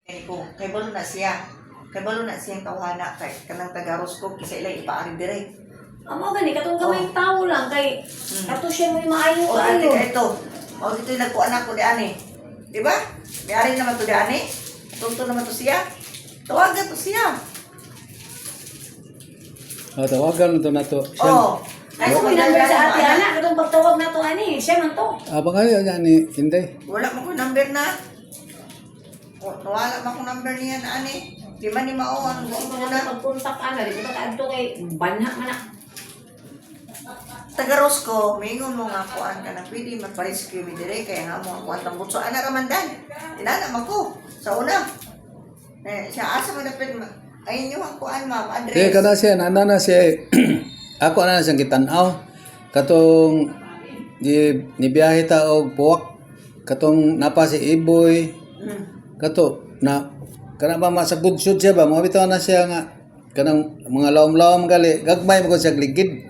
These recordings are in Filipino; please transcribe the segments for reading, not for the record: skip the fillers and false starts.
ko kay balo na siya. Kay balo na siyang tawhana kay kanang taga Roscoe kisa ila ipaari dire. Amo gani katong kamay tao lang kay ato siya mo maayo O ate ka ito. O dito yung nagkuhan ako di ani. Di ba? May-ari naman to di ani. Tungto naman to siya. Tawagan to siya. Tawagan to na to. Siya. Oh. Ay kung may number sa ate ana katong pagtawag na to ani siya man to. Abang kayo yan ni Inday. Wala mo ko number na. O, wala mo ko number niya na ani. Di man ni mao ang Kung mo na na. pagkontak ana di ba kaadto kay banha man na. Taga Roscoe, mingon mo nga kuan ka na pwede magpa-rescue mi dire kaya nga mo ang kuan tambutso ana ramandan. Inana man ko sa una. Siya asa mo dapat ay inyo ang kuan ma'am address. Kada siya na siya ako na siyang kitanaw katong ni biyahe ta og puwak katong napa si Iboy kato na kana ba masagudsod siya ba mo bitaw na siya nga kanang mga lawom-lawom gali gagmay mo ko siya ligid.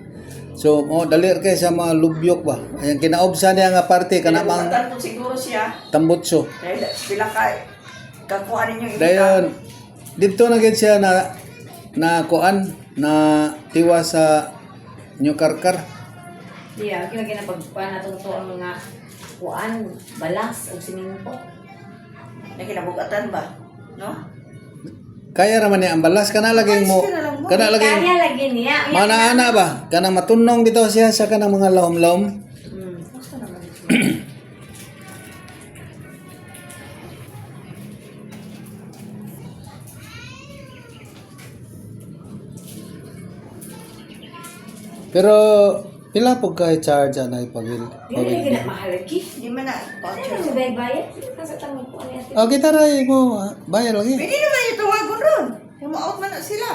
So mo dalir kay sa mga lubyok ba ayang kinaobsa niya nga parte kana mang Tanong siguro siya. tambutso. Dahil pila ka kakuha ninyo Dayon dito na gid siya na kuan na tiwa sa New Karkar. Iya kaya ginapagpan atong to ang mga kuan balas og siminto. na kinabugatan ba? No? Kaya raman niya ang balas kana laging mo kana laging Kaya lagi niya. mana ana ba kanang matunong dito siya sa kanang mga lawom-lawom. Basta naman ito. Pero pila po kay charge na ipagil. Dili lagi na mahal lagi. Hindi man na. Ano sa bayad? Kasi tanong ko ano yan. Oh, kita ray mo bayar lagi. Pwede naman yung tawagon ron. Yung ma-out man na sila.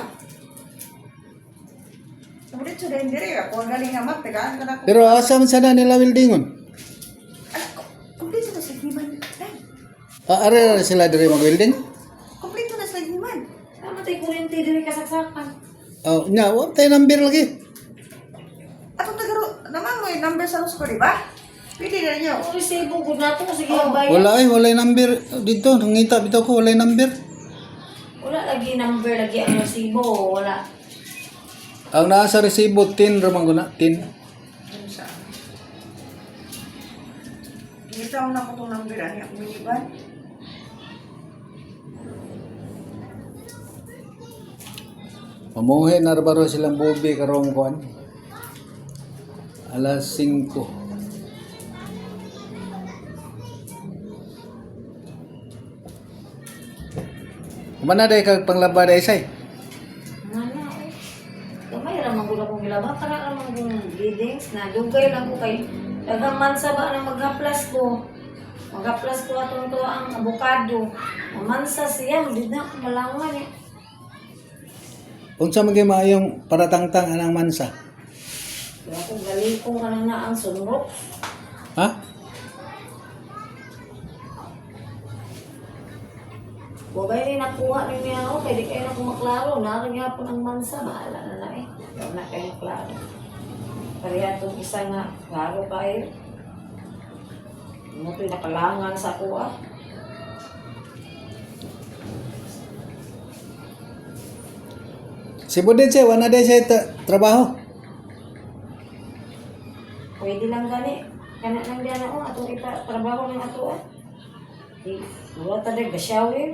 Sabulit sa dahil dire. Ako ang galing nga map. Tagaan ka na ko. Pero asa man sana nila buildingon? Kompleto na sa Giman. Are sila dire mag-building? Kompleto na sa Giman. Namatay kuryente dili kasaksakan. Oh, nya wa tay number lagi. Atong tagaro. Naman mo yung number sa Roscoe, di ba? Pwede na ninyo. Kung resibo gud nato sige Oh. bayad. Wala number dito nangita bitaw ko wala number. Wala lagi number lagi ang resibo, wala. Ang naa sa resibo 10 ramang guna 10. Ano sa? Ginitaw na ko itong number. Ano yung minivan? Pamuhi na baro silang bubi karong kuan. Alas 5. Kumana day kag panglaba day say. Mana eh. Gamay ra man gud akong gilaba para ra man kong readings na dugay lang ko kay daghang mansa ba na maghaplas ko. Maghaplas ko atong to ang avocado. Mansa siya, hindi na ako malangan eh. Unsa man gyud maayong paratangtang anang mansa? Kaya kung galikong ka na ang sunrok. Ha? Wagay rin nakuha rin niya ako, kaya di kayo na kumaklaro. Narangyapon ang mansa, mahala na eh. Huwag na kayo maklaro. Kaya itong isa nga, klaro kayo. Ano ito'y nakalangan sa kuha. Si Budin siya, wala day siya trabaho. Pwede lang gani. Kana lang dyan ako, atong trabaho ng ato ah. Wala tayo gasyawin.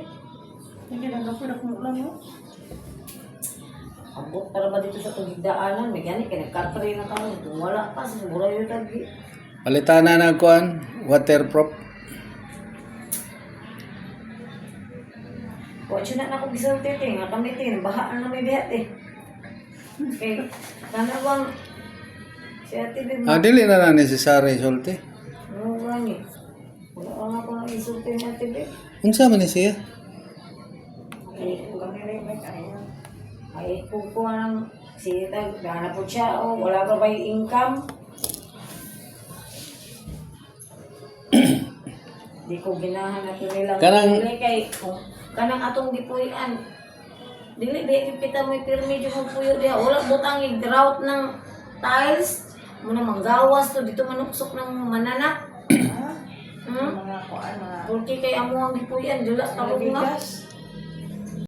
Hindi lang ako na kumulang mo. Abot para ba dito sa tugigdaanan, may gani, kaya nagkarpari na kami. Kung wala pa, siguro yun lagi. Palitan na ng kuan, waterproof. Kung siya na ako gisulti, nga kami ito, bahaan na may bihat eh. Okay, kana bang, si ate din, Dili na necessary sulti. ano gani? Wala nga ko nang isulti ni ate din. Unsa man ni siya? Ay, kung ko ang sita, gana po siya, oh, wala pa ba yung income? Di ko ginahan na nilang Kanang- dili kay kung kanang atong gipuy-an. Dili ba kita mo pirmi jud mo puyo diha. Wala butang i-drought ng tiles. Muna manggawas to dito manuksok ng manana. Mga kuan, mga Porque kay amo ang gipuy-an dula mga tawag nga. bigas.